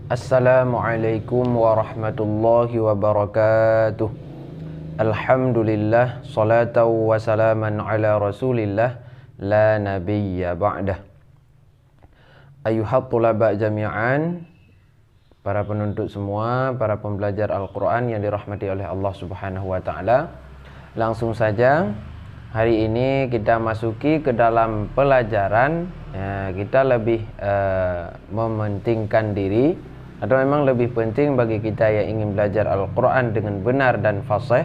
Assalamualaikum warahmatullahi wabarakatuh. Alhamdulillah, salatan wa salaman ala rasulillah, la nabiyya ba'dah. Ayuhat tulaba jami'an, para penuntut semua, para pembelajar Al-Quran yang dirahmati oleh Allah subhanahu wa ta'ala. Langsung saja, hari ini kita masuki ke dalam pelajaran. Kita lebih mementingkan diri, atau memang lebih penting bagi kita yang ingin belajar Al-Quran dengan benar dan fasih,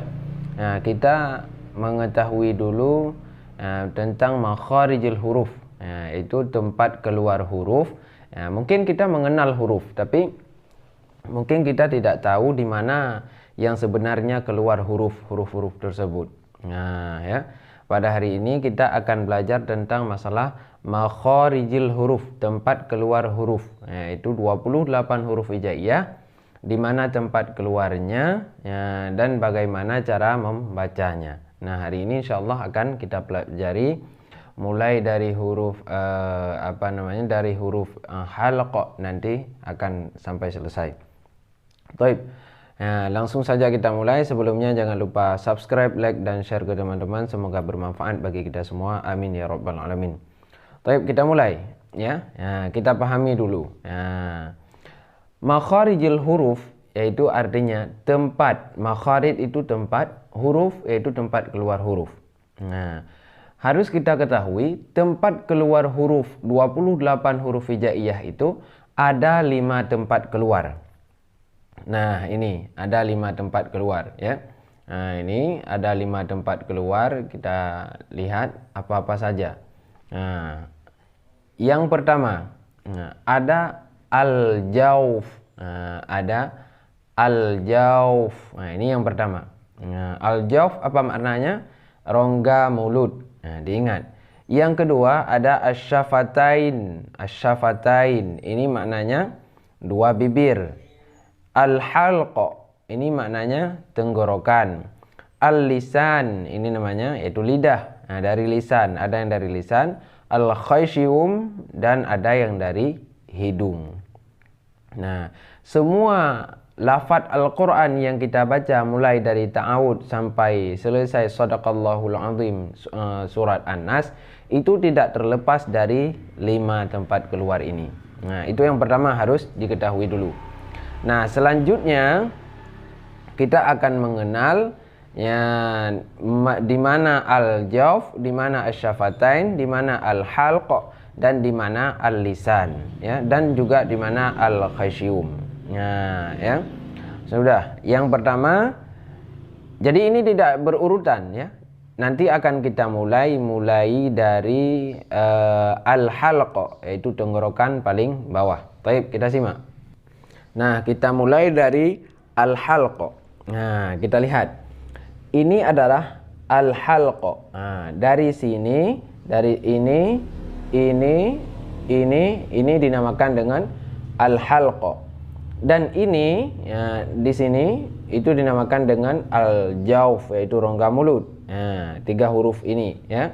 kita mengetahui dulu tentang makharijul huruf, itu tempat keluar huruf. Mungkin kita mengenal huruf, tapi mungkin kita tidak tahu di mana yang sebenarnya keluar huruf-huruf tersebut. Pada hari ini kita akan belajar tentang masalah makharijil huruf, tempat keluar huruf. Itu 28 huruf hijaiyah, di mana tempat keluarnya, dan bagaimana cara membacanya. Nah, hari ini insyaallah akan kita pelajari mulai dari huruf dari huruf halqa nanti akan sampai selesai. Baik. Langsung saja kita mulai. Sebelumnya jangan lupa subscribe, like, dan share ke teman-teman. Semoga bermanfaat bagi kita semua. Amin ya rabbal alamin. Baik, kita mulai ya. Kita pahami dulu. Makharijul huruf yaitu artinya tempat. Makharij itu tempat, huruf yaitu tempat keluar huruf. Harus kita ketahui tempat keluar huruf 28 huruf hijaiyah itu ada 5 tempat keluar. Nah, ini ada 5 tempat keluar ya. Ini ada 5 tempat keluar. Kita lihat apa-apa saja. Yang pertama, ada al-jauf. Ada al-jauf. Ini yang pertama. Al-jauf apa maknanya? Rongga mulut. Diingat. Yang kedua ada asyafatain. Asyafatain ini maknanya 2 bibir. Al-halqa ini maknanya tenggorokan. Al-lisan ini namanya yaitu lidah. Dari lisan, ada yang dari lisan. Al-khaysyum dan ada yang dari hidung. Nah, semua lafaz Al-Quran yang kita baca mulai dari ta'awud sampai selesai Shadaqallahul Azim surat An-Nas itu tidak terlepas dari 5 tempat keluar ini. Nah, itu yang pertama harus diketahui dulu. Nah, selanjutnya kita akan mengenal di mana al-jauf, di mana asyafatain, di mana al-halq, dan di mana al-lisan, ya, dan juga di mana al-khaysyum. Ya. Sudah. Yang pertama, jadi ini tidak berurutan ya. Nanti akan kita mulai dari al-halq, yaitu tenggorokan paling bawah. Baik, kita simak. Nah, kita mulai dari al-halq. Nah, kita lihat. Ini adalah al-halq. Nah, dari sini, dari ini dinamakan dengan al-halq. Dan ini ya, di sini itu dinamakan dengan al-jauf, yaitu rongga mulut. Nah, 3 huruf ini ya.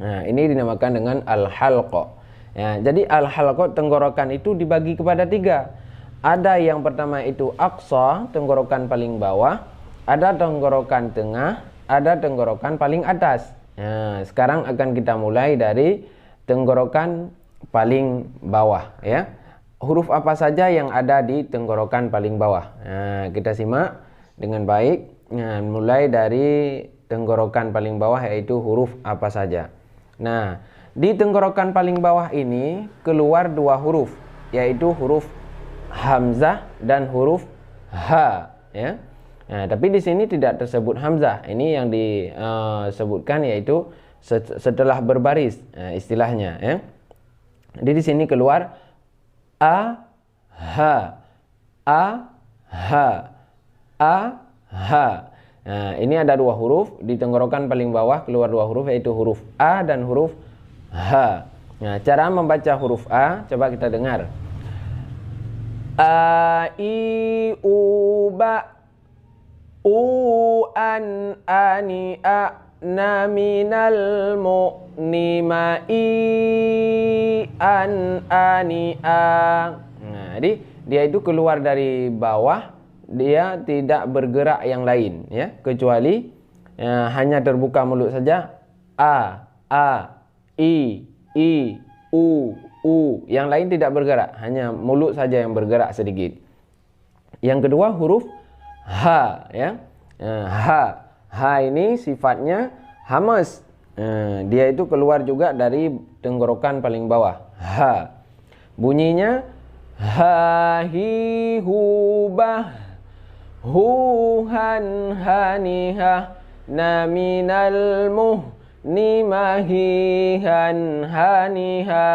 Nah, ini dinamakan dengan al-halq. Ya, jadi al-halq tenggorokan itu dibagi kepada 3. Ada yang pertama itu aqsa, tenggorokan paling bawah, ada tenggorokan tengah, ada tenggorokan paling atas. Nah, sekarang akan kita mulai dari tenggorokan paling bawah ya. Huruf apa saja yang ada di tenggorokan paling bawah? Nah, kita simak dengan baik. Nah, mulai dari tenggorokan paling bawah yaitu huruf apa saja. Nah, di tenggorokan paling bawah ini keluar 2 huruf, yaitu huruf hamzah dan huruf ha ya. Nah, tapi di sini tidak tersebut hamzah. Ini yang disebutkan yaitu setelah berbaris, istilahnya ya. Jadi di sini keluar a ha a ha a ha. Nah, ini ada 2 huruf di tenggorokan paling bawah, keluar 2 huruf yaitu huruf a dan huruf ha. Nah, cara membaca huruf a coba kita dengar. A i u ba u an ani a na minal mu'ni ma i an ani a. Nah, Jadi dia itu keluar dari bawah, dia tidak bergerak yang lain, ya, kecuali hanya terbuka mulut saja. A, I, U, yang lain tidak bergerak, hanya mulut saja yang bergerak sedikit. Yang kedua huruf H, ya. H ini sifatnya hamas. Dia itu keluar juga dari tenggorokan paling bawah. H. Bunyinya ha hi hu bah hu han haniha na minal muh ni mahihan haniha.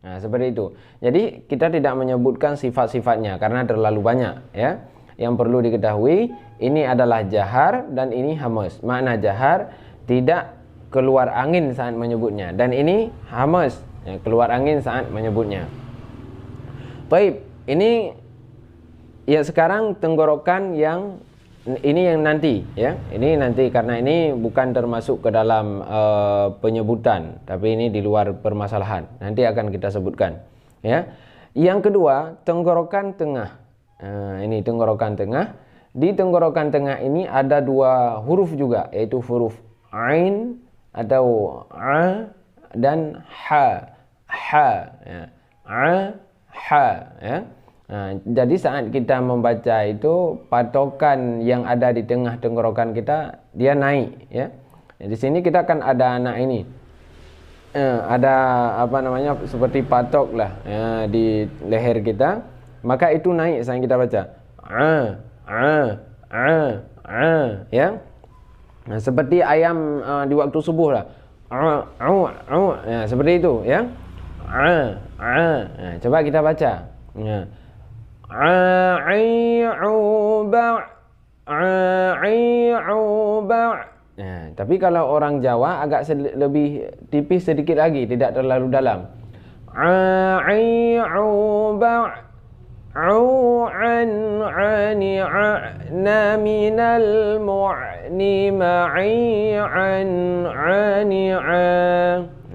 Nah, seperti itu. Jadi kita tidak menyebutkan sifat-sifatnya karena terlalu banyak, ya. Yang perlu diketahui, ini adalah jahar dan ini hamas. Makna jahar tidak keluar angin saat menyebutnya, dan ini hamas, ya, keluar angin saat menyebutnya. Baik, ini ya sekarang tenggorokan yang ini yang nanti, ya. Ini nanti karena ini bukan termasuk ke dalam penyebutan, tapi ini di luar permasalahan. Nanti akan kita sebutkan, ya. Yang kedua, tenggorokan tengah. Ini tenggorokan tengah. Di tenggorokan tengah ini ada dua huruf juga, yaitu huruf ain atau a dan ha. Ya. Ha, ya. Nah, jadi saat kita membaca itu patokan yang ada di tengah tenggorokan kita dia naik, ya. Di sini kita kan ada anak ini, ada apa namanya seperti patok lah, ya, di leher kita, maka itu naik saat kita baca ya. Nah, seperti ayam di waktu subuh lah, ya, seperti itu, ya. Nah, coba kita baca, ya. Nah, tapi kalau orang Jawa agak lebih tipis sedikit lagi, tidak terlalu dalam.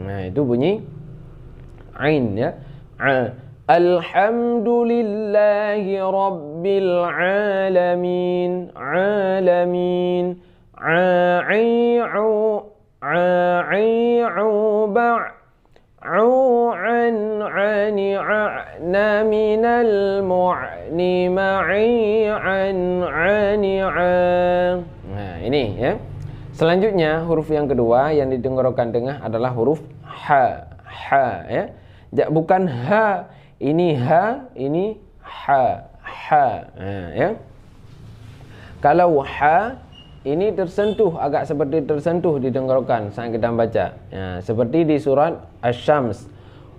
Nah, itu bunyi ain, ya. Alhamdulillahi rabbil alamin. Alamin. Nah, ini, ya. Selanjutnya huruf yang kedua yang di tenggorokan tengah adalah huruf ha. Ha, ya. Bukan ha, ini ha, ini ha. Nah, ya. Kalau ha ini tersentuh, agak seperti tersentuh di tenggorokan saat kita baca, ya, seperti di surat Asy-Syams.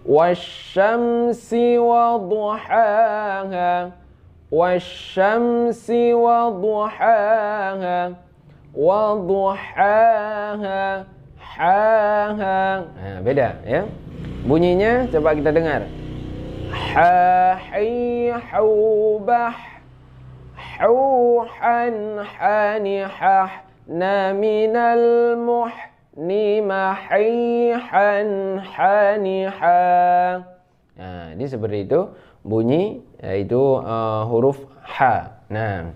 Wasyamsi wadduhaha. Wasyamsi wadduhaha. Wadduhaha. Ha. Nah, beda, ya. Bunyinya coba kita dengar. Ha hi hu bah hu han hanihah na minal muh ni mahihan hanihah. Nah, ini seperti itu bunyi, yaitu huruf ha. Nah,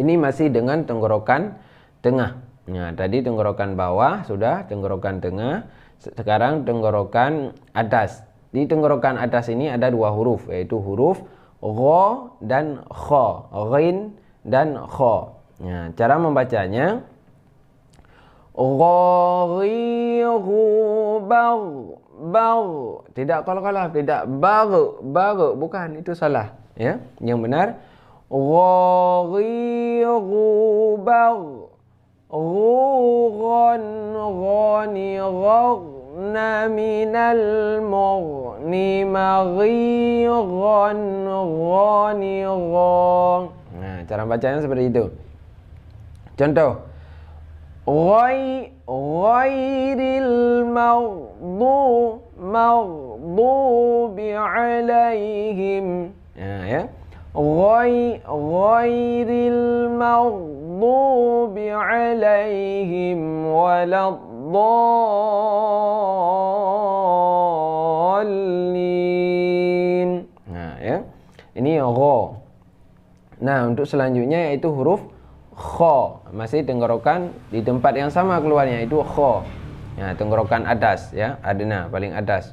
ini masih dengan tenggorokan tengah. Nah, tadi tenggorokan bawah sudah, tenggorokan tengah. Sekarang tenggorokan atas. Di tenggorokan atas ini ada dua huruf, yaitu huruf gha dan kha, ghin dan kha. Nah, cara membacanya gha-ghi-ghu bagh. Tidak qalqalah, tidak bagh, bukan, itu salah, ya. Yang benar gha-ghi-ghu bagh. Ghan ghani ghna minal mughni maghi ghan ghani ghan. Nah, cara bacanya seperti itu. Contoh, ghairil maghdubi alaihim. Ya. Ghairil maghdubi alaihim waladdallin. Nah, ya. Ini gha. Nah, untuk selanjutnya yaitu huruf kha. Masih tenggorokan di tempat yang sama keluarnya, itu kha. Ya, tenggorokan atas ya, adna paling atas.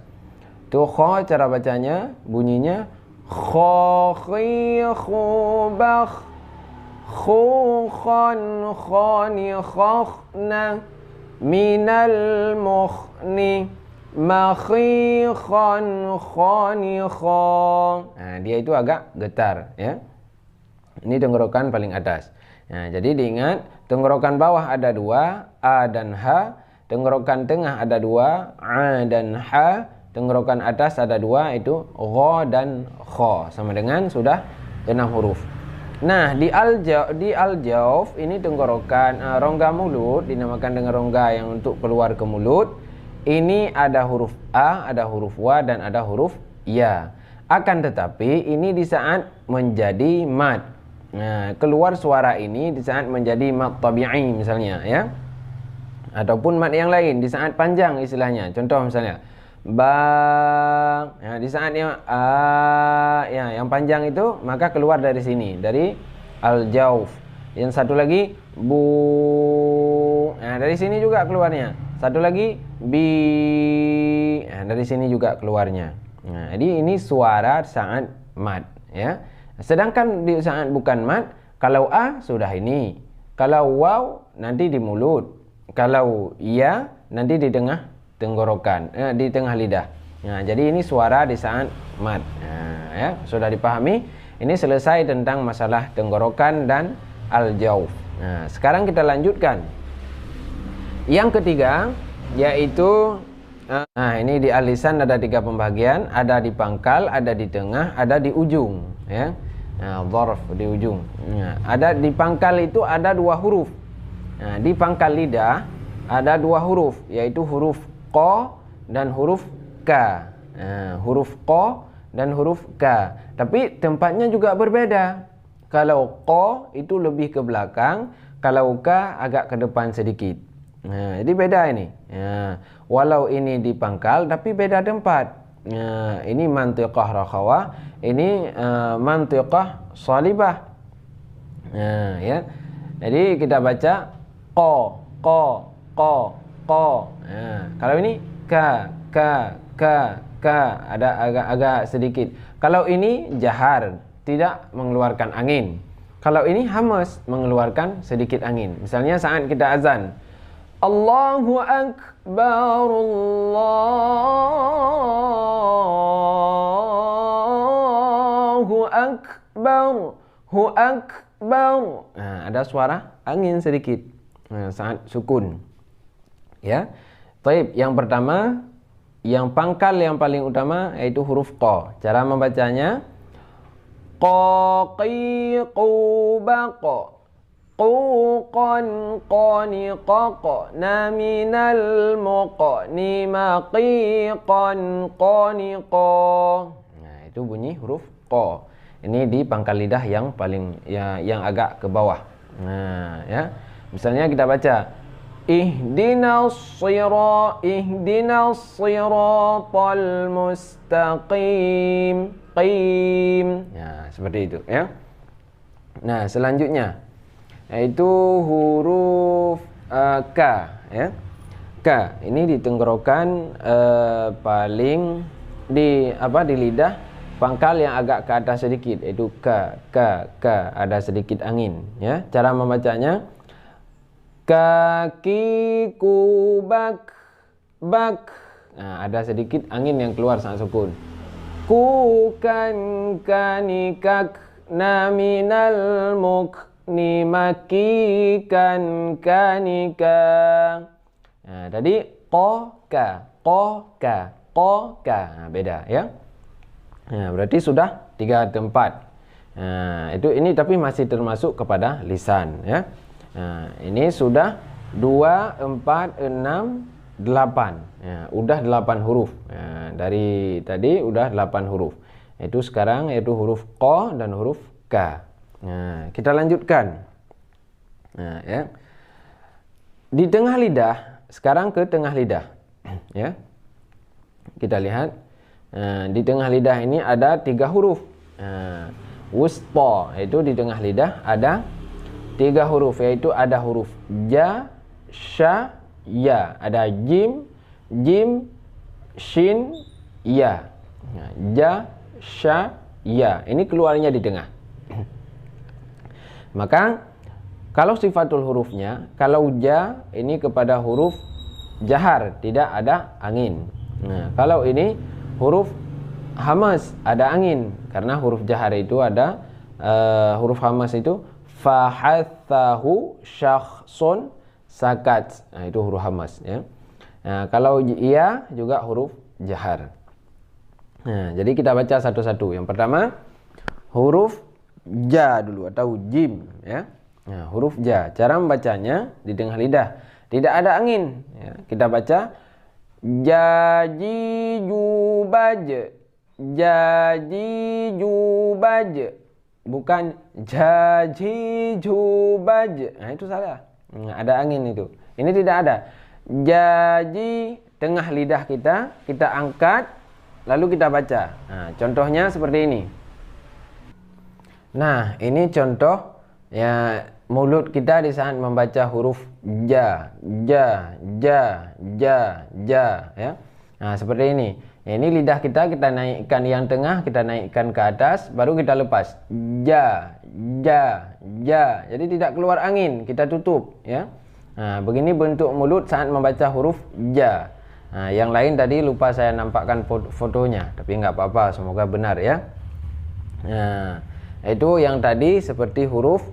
Itu kha, cara bacanya bunyinya kha khi khu bakh khu khan khani khakhna minal mukhni makhikhan khani khan. Nah, dia itu agak getar ya. Ini tenggorokan paling atas. Nah, jadi diingat, tenggorokan bawah ada dua, a dan h. Tenggorokan tengah ada dua, a dan h. Tenggorokan atas ada dua, itu gha dan kha. Sama dengan sudah 6 huruf. Nah, di al-jawf ini tenggorokan rongga mulut, dinamakan dengan rongga yang untuk keluar ke mulut. Ini ada huruf a, ada huruf wa, dan ada huruf ya. Akan tetapi ini di saat menjadi mad. Nah, keluar suara ini di saat menjadi mad tabi'i misalnya ya. Ataupun mad yang lain di saat panjang istilahnya. Contoh misalnya ba, ya, di saat yang ya, yang panjang itu maka keluar dari sini, dari al-jawf. Yang satu lagi bu, nah, dari sini juga keluarnya. Satu lagi bi, nah, dari sini juga keluarnya. Nah, jadi ini suara saat mad ya. Sedangkan di saat bukan mad, kalau a sudah ini, kalau waw nanti di mulut, kalau ya nanti di tengah tenggorokan, di tengah lidah. Nah, jadi ini suara di saat mad. Nah, ya, sudah dipahami. Ini selesai tentang masalah tenggorokan dan al-jawf. Nah, sekarang kita lanjutkan. Yang ketiga yaitu nah, ini di al-lisan ada 3 pembagian, ada di pangkal, ada di tengah, ada di ujung ya. Nah, dharf di ujung. Nah, ada di pangkal itu ada 2 huruf. Nah, di pangkal lidah ada 2 huruf, yaitu huruf qa dan huruf ka. Nah, huruf qa dan huruf ka. Tapi tempatnya juga berbeda. Kalau qa itu lebih ke belakang, kalau ka agak ke depan sedikit. Nah, jadi beda ini. Nah, walau ini di pangkal tapi beda tempat. Nah, ini mantiqah rakhawah, ini mantiqah salibah. Nah, ya. Jadi kita baca qa, qa, qa, qa. Nah, kalau ini ka, ada agak sedikit. Kalau ini jahar, tidak mengeluarkan angin. Kalau ini hamas, mengeluarkan sedikit angin. Misalnya saat kita azan, Allahu Akbar, Allahu Akbar, Hu Akbar. Nah, ada suara angin sedikit. Nah, saat sukun. Ya. Baik, yang pertama, yang pangkal yang paling utama yaitu huruf qa. Cara membacanya qa qi qu baq qu qan qani qaq na minal muqni maqi qan qani qa. Nah, itu bunyi huruf qa. Ini di pangkal lidah yang paling yang agak ke bawah. Nah, ya. Misalnya kita baca ihdinas siratal mustaqim qim. Ya, seperti itu ya. Nah, selanjutnya yaitu huruf k ya. K ini ditenggorokan paling di lidah pangkal yang agak ke atas sedikit, yaitu k, ada sedikit angin ya. Cara membacanya kakiku bak. Nah, ada sedikit angin yang keluar saat sukun. Kukan kanikak naminal mukni makikan kanika. Nah, tadi qoka. Nah, beda ya. Nah, berarti sudah 3 tempat. Nah, ini tapi masih termasuk kepada lisan ya. Nah, ini sudah 2, 4, 6, 8. Ya, udah 8 huruf. Ya, dari tadi udah 8 huruf. Itu sekarang yaitu huruf qa dan huruf ka. Nah, kita lanjutkan. Nah, ya. Di tengah lidah, sekarang ke tengah lidah. Ya. Kita lihat Di tengah lidah ini ada 3 huruf. Wusta, itu di tengah lidah ada 3 huruf, yaitu ada huruf ja, sha, ya. Ada jim, shin, ya. Ja, sha, ya. Ini keluarnya di tengah. Maka kalau sifatul hurufnya, kalau ja ini kepada huruf jahar, tidak ada angin. Kalau ini huruf hamas, ada angin. Karena huruf jahar itu ada huruf hamas itu fahathahu syakhsun sakat. Itu huruf hamas ya. Kalau iya juga huruf jahar. Jadi kita baca satu-satu. Yang pertama huruf ja dulu atau jim ya. Huruf ja. Cara membacanya di tengah lidah, tidak ada angin ya. Kita baca jaji jubaj, jaji jubaj, bukan jaji jubaj. Itu salah. Ada angin itu. Ini tidak ada. Jaji, tengah lidah kita angkat, lalu kita baca. Contohnya seperti ini. Nah, ini contoh ya mulut kita di saat membaca huruf ja, ja, ja, ja, ja ya. Seperti ini. Ini lidah kita naikkan yang tengah, kita naikkan ke atas, baru kita lepas. Ja, ja, ja. Jadi tidak keluar angin, kita tutup ya. Begini bentuk mulut saat membaca huruf ja. Yang lain tadi lupa saya nampakkan fotonya, tapi nggak apa-apa, semoga benar ya. Itu yang tadi seperti huruf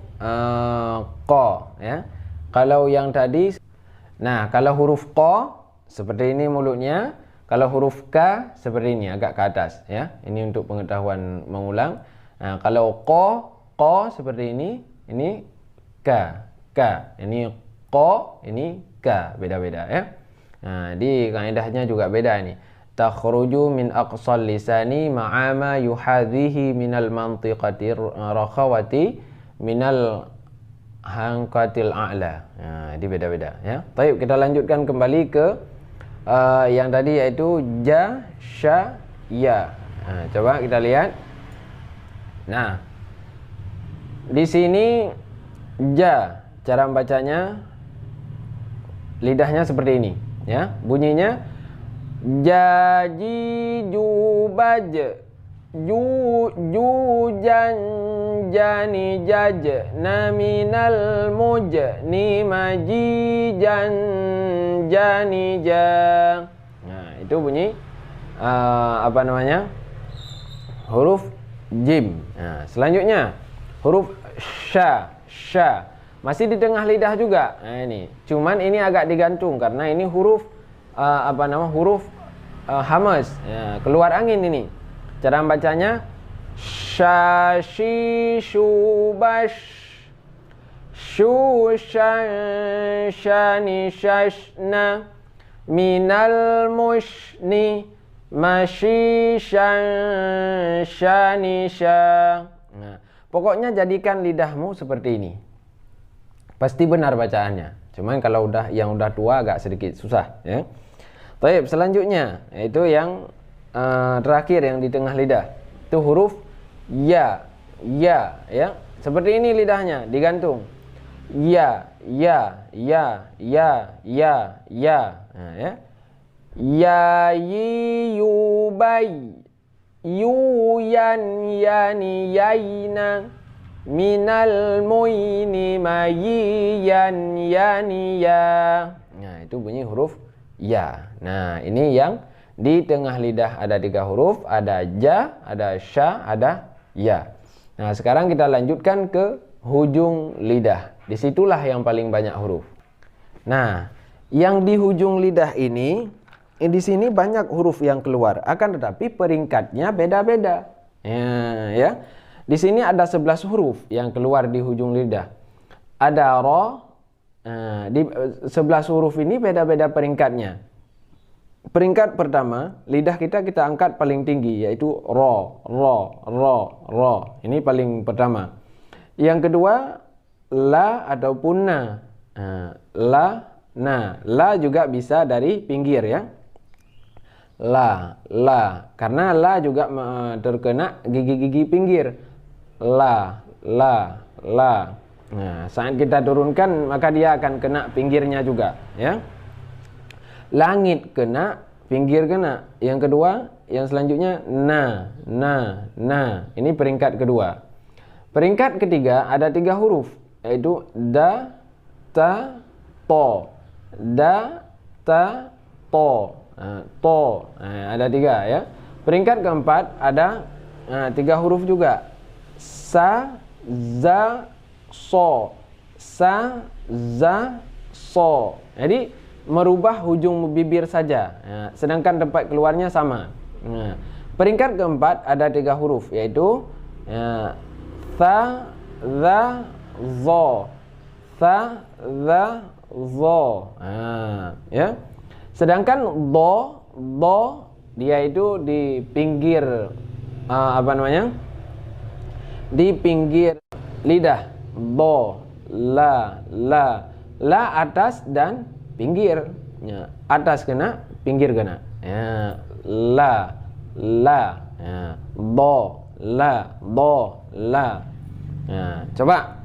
ko ya. Kalau yang tadi, kalau huruf ko seperti ini mulutnya. Kalau huruf K seperti ini, agak ke atas ya. Ini untuk pengetahuan mengulang. Kalau ko seperti ini K. Ini ko, ini K, beda-beda ya. Di kaidahnya juga beda ini. Takhruju min aqsal lisani ma'ama yuhadhihi minal mantiqati rakhawati minal hanqatil a'la. Ini beda-beda ya. Baik, kita lanjutkan kembali ke yang tadi yaitu ja, sha, ya. Coba kita lihat. Nah, di sini ja, cara membacanya lidahnya seperti ini ya. Bunyinya jaji jubaj, jujan jani jaj naminal muj ni majijan jani ja. Itu bunyi huruf jim. Selanjutnya huruf sha, masih di tengah lidah juga. Ini cuman ini agak digantung karena ini huruf huruf hamas keluar angin ini. Cara membacanya syashi shubash, shushan shani shashna minal mushni mashishan shani sha. Pokoknya jadikan lidahmu seperti ini. Pasti benar bacaannya. Cuman kalau yang udah tua agak sedikit susah ya. Baik, selanjutnya itu yang terakhir yang di tengah lidah. Itu huruf ya. Seperti ini lidahnya digantung. Ya. Ya. Ya yubay, yuyan yani yaina minal muini mayiyan yani ya. Itu bunyi huruf ya. Nah, ini yang di tengah lidah ada 3 huruf, ada ja, ada sha, ada ya. Nah, sekarang kita lanjutkan ke hujung lidah. Disitulah yang paling banyak huruf. Nah, yang di hujung lidah ini, di sini banyak huruf yang keluar. Akan tetapi peringkatnya beda-beda. Ya. Di sini ada 11 huruf yang keluar di hujung lidah. Ada ro. Di 11 huruf ini beda-beda peringkatnya. Peringkat pertama, lidah kita angkat paling tinggi, yaitu ro. Ini paling pertama. Yang kedua, la ataupun na. La juga bisa dari pinggir ya. la. Karena la juga terkena gigi-gigi pinggir. La. Nah, saat kita turunkan maka dia akan kena pinggirnya juga, ya. Langit kena, pinggir kena. Yang kedua, yang selanjutnya na. Ini peringkat kedua. Peringkat ketiga ada 3 huruf, yaitu da, ta, to. Da, ta, to. To. Ada 3, ya. Peringkat keempat ada 3 huruf juga. Sa, za, so. Sa, za, so. Jadi merubah hujung bibir saja, ya, sedangkan tempat keluarnya sama. Peringkat keempat ada 3 huruf, yaitu tha, za, zo. Tha, za, zo. Ya. Sedangkan do dia itu di pinggir di pinggir lidah. Do, la. La atas dan pinggir. Ya. Atas kena, pinggir kena. Ya. La. Ya. Do, la. Ya. Coba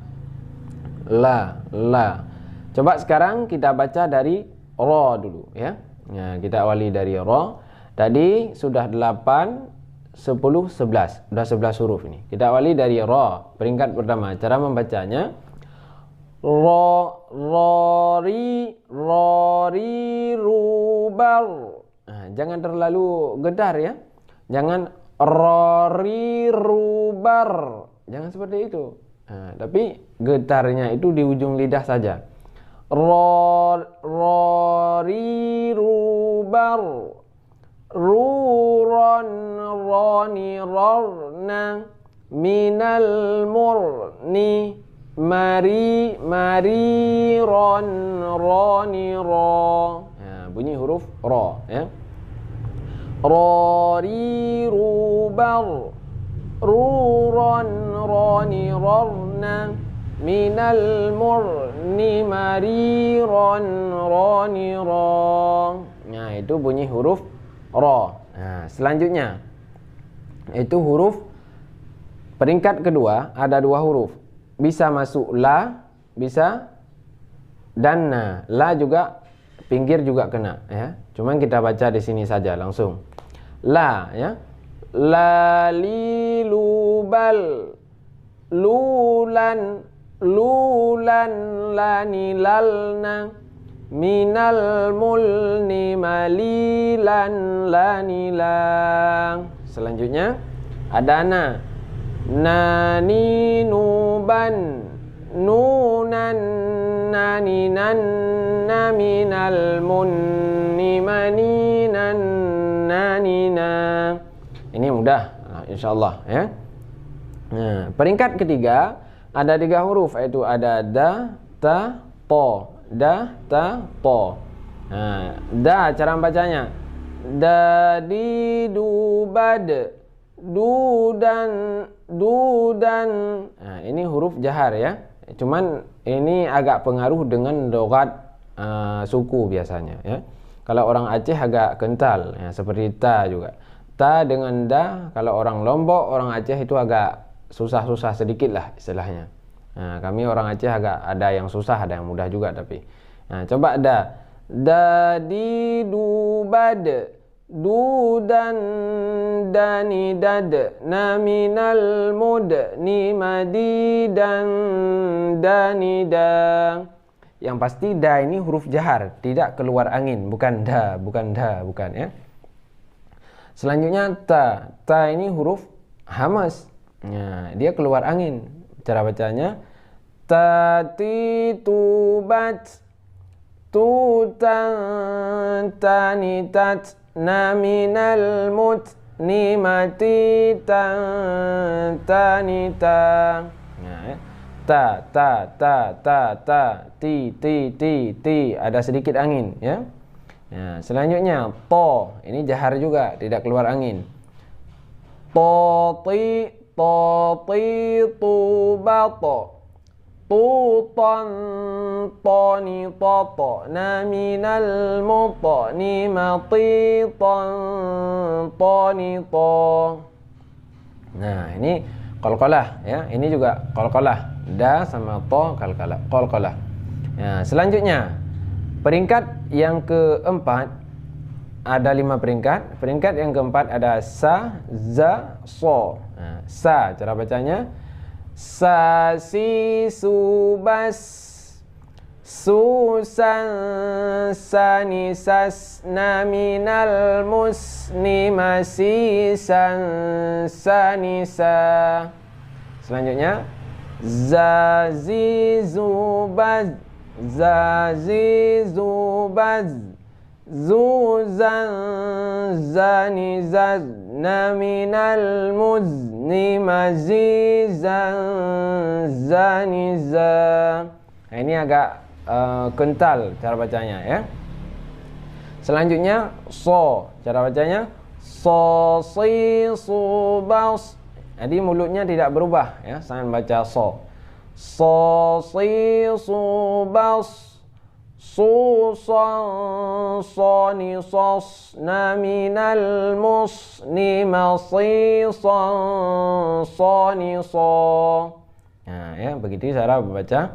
la. Coba sekarang kita baca dari ro dulu, ya. Ya, kita awali dari ro. Tadi sudah 8, 10, 11. Sudah 11 huruf ini. Kita awali dari ro. Peringkat pertama. Cara membacanya rori, rubar. Jangan terlalu gedar, ya. Jangan rori, rubar. Jangan seperti itu. Tapi getarnya itu di ujung lidah saja. Rori, rubar. Ruron, roni, rorna. Minal murni. Mari, ron, roni, ro. Ya, bunyi huruf ro, ya. Rori, rubar. Ruron, roni, rorna. Minal murni, mari, ron, roni, ro. Nah, itu bunyi huruf ro. Nah, selanjutnya itu huruf peringkat kedua ada 2 huruf. Bisa masuk la, bisa dan na. La juga pinggir juga kena, ya. Cuman kita baca di sini saja langsung. La, ya. Lali, lubal. Lulan, lani, lalna. Minal mulni, malilan, lani, lang. Selanjutnya ada na. Nani, nuban. Nunan, nani, nanna. Minal munni, maninan, nanina. Ini mudah, insyaallah, ya. Nah, peringkat ketiga ada 3 huruf, yaitu ada da, ta, to. Da, ta, to. Nah, da cara bacanya. Da, di, du, bad. Dudan. Nah, ini huruf jahar, ya. Cuman ini agak pengaruh dengan logat suku biasanya, ya. Kalau orang Aceh agak kental, ya, seperti ta juga. Ta dengan da, kalau orang Lombok, orang Aceh itu agak susah-susah sedikit lah istilahnya. Nah, kami orang Aceh agak ada yang susah, ada yang mudah juga tapi. Nah, coba da. Da, di, du, bad. Dudan, dani, dad. Naminal mud, ni, madi, dan dani, da. Yang pasti da ini huruf jahar, tidak keluar angin, bukan da, bukan, ya. Selanjutnya ta. Ta ini huruf hamas. Nah, dia keluar angin. Cara bacanya tati, tubat. Tutan, tani, tat. Naminal mut, ni, mati, tan, tani, ta. Nah, ya. Ta, ti. Ada sedikit angin, ya. Nah, selanjutnya to. Ini jahar juga, tidak keluar angin. To, ti, tubato. tutan tani tatna minal mutni matitan tani ta. Nah, ini qalqalah ya. Ini juga qalqalah. Da sama ta qalqalah. Ya, selanjutnya peringkat yang keempat ada 5 peringkat. Peringkat yang keempat ada sa, za, so. Nah, sa cara bacanya sa si su bas su san sani sas na minal musni masi san sani sa. Selanjutnya za zi zu baz za zi zu baz zu zan zani zaz na minal muzni mazizan zani za. Nah, ini agak kental cara bacanya ya. Selanjutnya so, cara bacanya so si su bas. Jadi mulutnya tidak berubah ya, sangat baca so. So si su bas su son soni sos na minal musni masi son soni so. Nah, ya begitu cara membaca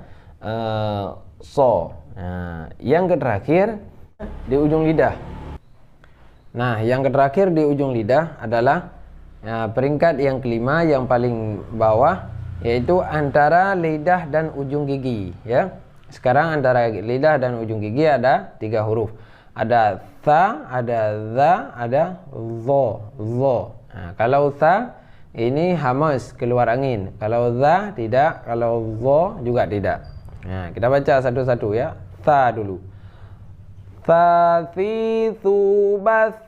so. Nah, yang terakhir di ujung lidah. Nah, yang terakhir di ujung lidah adalah peringkat yang kelima yang paling bawah, yaitu antara lidah dan ujung gigi ya. Sekarang antara lidah dan ujung gigi ada 3 huruf. Ada tha, ada za, ada zo. Nah, kalau tha ini hamas, keluar angin. Kalau za tidak, kalau zo juga tidak. Nah, kita baca satu-satu ya. Tha dulu. Tha thi thu bath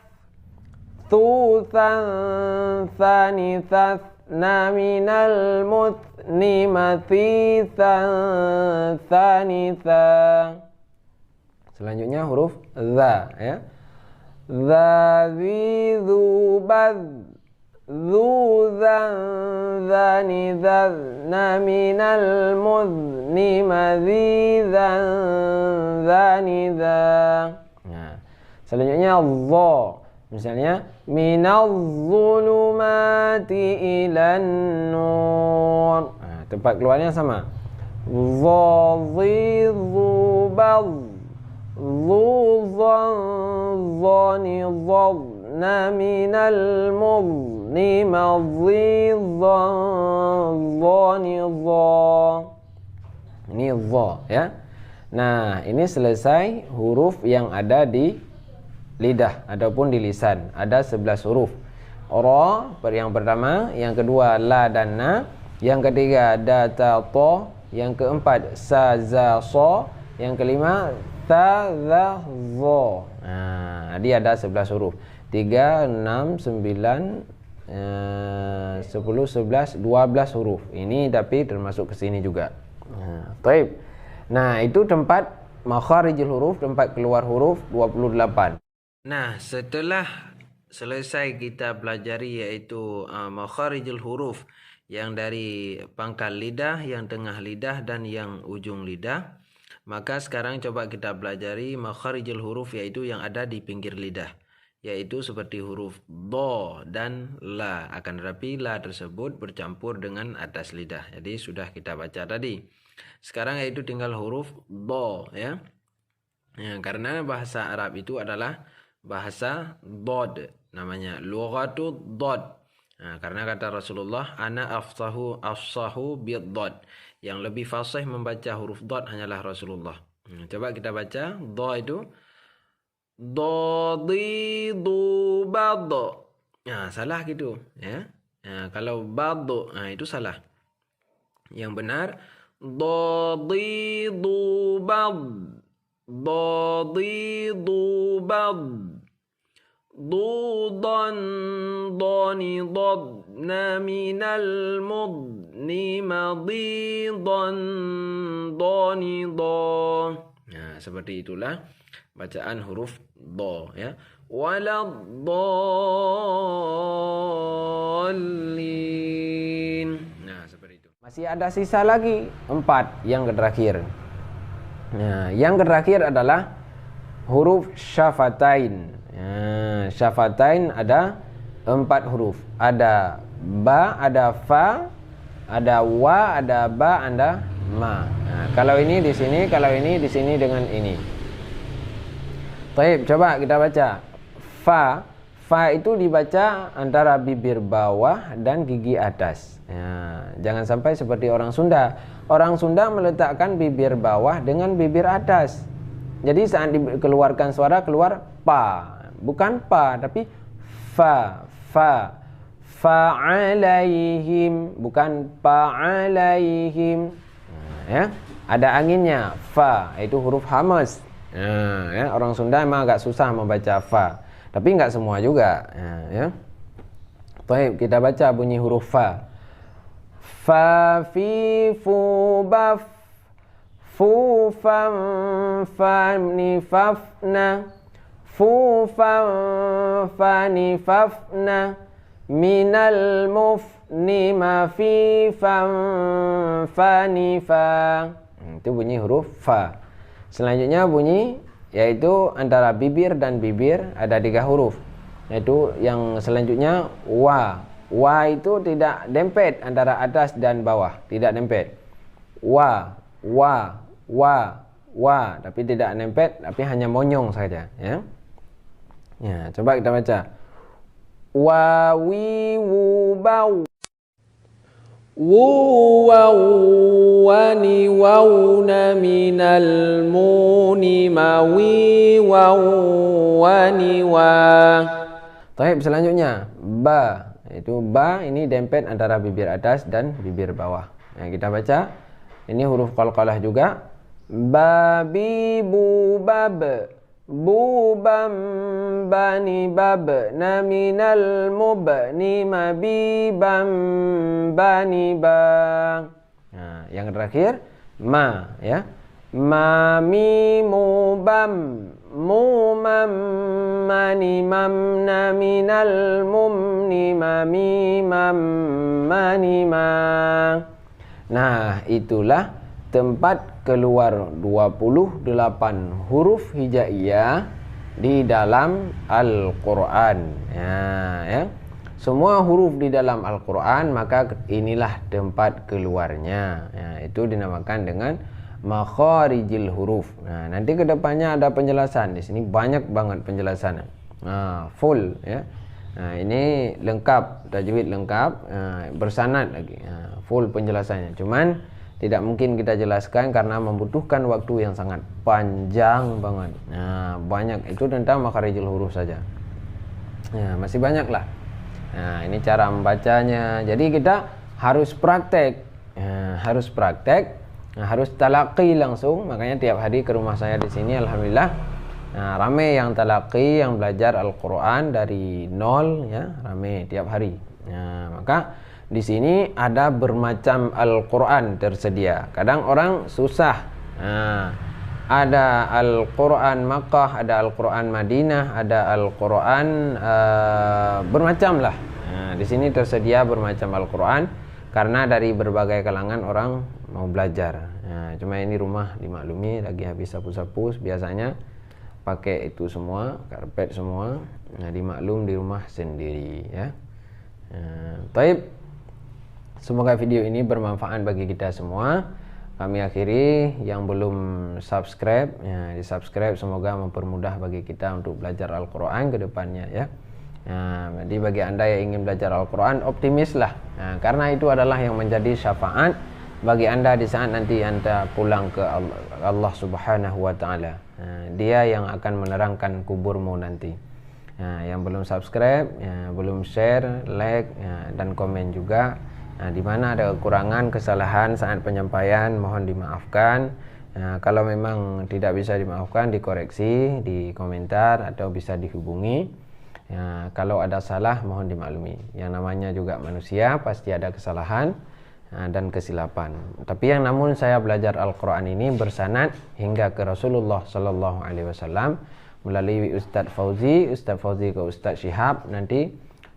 thu than thani thas na minal mutni mathisan thanitha. Selanjutnya huruf za ya. Za zi zu baz zu zan zani zaz na minal muzni mazizan zani za. Nah, selanjutnya za. Misalnya minaz zulumati ilan nur. Nah, tempat keluarnya sama. Zazi zubaz zuzan zani zazna minal muzni mazizan zani za. Ini za ya. Nah, ini selesai huruf yang ada di lidah ataupun di lisan. Ada 11 huruf. Ra yang pertama, yang kedua la dan na, yang ketiga da ta ta, yang keempat sa za so, yang kelima ta za zo. Nah, dia ada 11 huruf. 3 6 9 10 11 12 huruf. Ini tapi termasuk ke sini juga. Nah, baik. Nah, itu tempat makharijul huruf, tempat keluar huruf 28. Nah, setelah selesai kita pelajari yaitu makharijul huruf yang dari pangkal lidah, yang tengah lidah dan yang ujung lidah, maka sekarang coba kita pelajari makharijul huruf yaitu yang ada di pinggir lidah, yaitu seperti huruf do dan la. Akan tetapi la tersebut bercampur dengan atas lidah. Jadi sudah kita baca tadi. Sekarang yaitu tinggal huruf do ya. Ya, karena bahasa Arab itu adalah bahasa dod, namanya lughatu dod. Nah, karena kata Rasulullah, ana afsahu bid-dod. Yang lebih fasih membaca huruf dod hanyalah Rasulullah. Coba kita baca do itu dodi du bad. Nah, salah gitu ya. Nah, kalau bad, nah itu salah. Yang benar dodi du bad. Dodi du bad. Dudan dani dadna minal mudni madidan dani da. Nah, seperti itulah bacaan huruf do ya. Waladdallin. Nah, seperti itu. Masih ada sisa lagi 4 yang terakhir. Nah, yang terakhir adalah huruf syafatain. Syafatain ada 4 huruf. Ada ba, ada fa, ada wa, ada ba, ada ma. Nah, kalau ini di sini, kalau ini di sini dengan ini. Baik, coba kita baca. Fa, fa itu dibaca antara bibir bawah dan gigi atas. Ya, jangan sampai seperti orang Sunda. Orang Sunda meletakkan bibir bawah dengan bibir atas. Jadi saat dikeluarkan suara keluar pa, bukan pa tapi fa, fa. Fa'alaihim, bukan pa'alaihim. Ya, ada anginnya. Fa itu huruf hamas. Ya, orang Sunda emang agak susah membaca fa, tapi nggak semua juga. Ya. Baik, kita baca bunyi huruf fa. Fa fi fu baf fu fam fani fafna fu fam fani fafna minal mufni ma fi fam fani fa. Itu bunyi huruf fa. Selanjutnya bunyi yaitu antara bibir dan bibir ada 3 huruf. Yaitu yang selanjutnya wa. Wa itu tidak dempet antara atas dan bawah, tidak dempet. Wa, wa, wa, wa, tapi tidak dempet, tapi hanya monyong saja, ya. Ya, coba kita baca. Wa wi wu bau. Wu wa wa ni wa na minal muni ma wi wa wa ni wa. Baik, selanjutnya ba. Itu ba ini dempet antara bibir atas dan bibir bawah. Nah, kita baca. Ini huruf qalqalah juga. Babi bu bab. Bu bam bani bab. Na minal mubni ma bi bam bani ba. Nah, yang terakhir ma, ya. Ma mi mu bam. Mu mam mani mam na minal mumni mami mam mani ma. Nah, itulah tempat keluar 28 huruf hijaiyah di dalam Al-Quran. Ya. Semua huruf di dalam Al-Quran, maka inilah tempat keluarnya. Ya, itu dinamakan dengan makharijil huruf. Nah, nanti kedepannya ada penjelasan. Di sini banyak banget penjelasan. Full, ya. Nah, ini lengkap, tajwid lengkap, bersanad lagi. Full penjelasannya. Cuman tidak mungkin kita jelaskan karena membutuhkan waktu yang sangat panjang banget. Nah, banyak itu tentang makharijil huruf saja. Nah, masih banyak lah. Nah, ini cara membacanya. Jadi kita harus praktek. Harus praktek. Nah, harus talaqi langsung, makanya tiap hari ke rumah saya di sini alhamdulillah. Nah, rame yang talaqi, yang belajar Al-Qur'an dari nol, ya, rame tiap hari. Nah, maka di sini ada bermacam Al-Qur'an tersedia. Kadang orang susah. Nah, ada Al-Qur'an Makkah, ada Al-Qur'an Madinah, ada Al-Qur'an bermacam lah. Nah, di sini tersedia bermacam Al-Qur'an karena dari berbagai kalangan orang mau belajar. Nah, cuma ini rumah dimaklumi lagi habis sapu-sapu, biasanya pakai itu semua, karpet semua. Nah, dimaklum di rumah sendiri, ya. Taib. Semoga video ini bermanfaat bagi kita semua. Kami akhiri, yang belum subscribe, ya, di subscribe, semoga mempermudah bagi kita untuk belajar Al-Quran ke depannya, ya. Nah, jadi bagi anda yang ingin belajar Al-Quran, optimislah. Nah, karena itu adalah yang menjadi syafaat bagi anda di saat nanti anda pulang ke Allah Subhanahu wa Ta'ala. Nah, dia yang akan menerangkan kuburmu nanti. Nah, yang belum subscribe, ya, belum share, like, ya, dan komen juga. Nah, di mana ada kekurangan, kesalahan saat penyampaian, mohon dimaafkan. Nah, kalau memang tidak bisa dimaafkan, dikoreksi di komentar atau bisa dihubungi. Ya, kalau ada salah, mohon dimaklumi. Yang namanya juga manusia, pasti ada kesalahan dan kesilapan. Tapi yang namun saya belajar Al-Quran ini bersanad hingga ke Rasulullah SAW melalui Ustadz Fauzi ke Ustadz Syihab. Nanti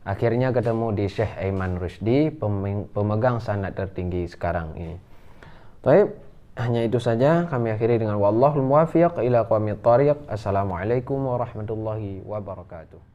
Akhirnya ketemu di Syekh Aiman Rusdi, pemegang sanad tertinggi sekarang ini. Baik, hanya itu saja kami akhiri dengan wallahul muwaffiq ila aqwamit thariq. Assalamualaikum warahmatullahi wabarakatuh.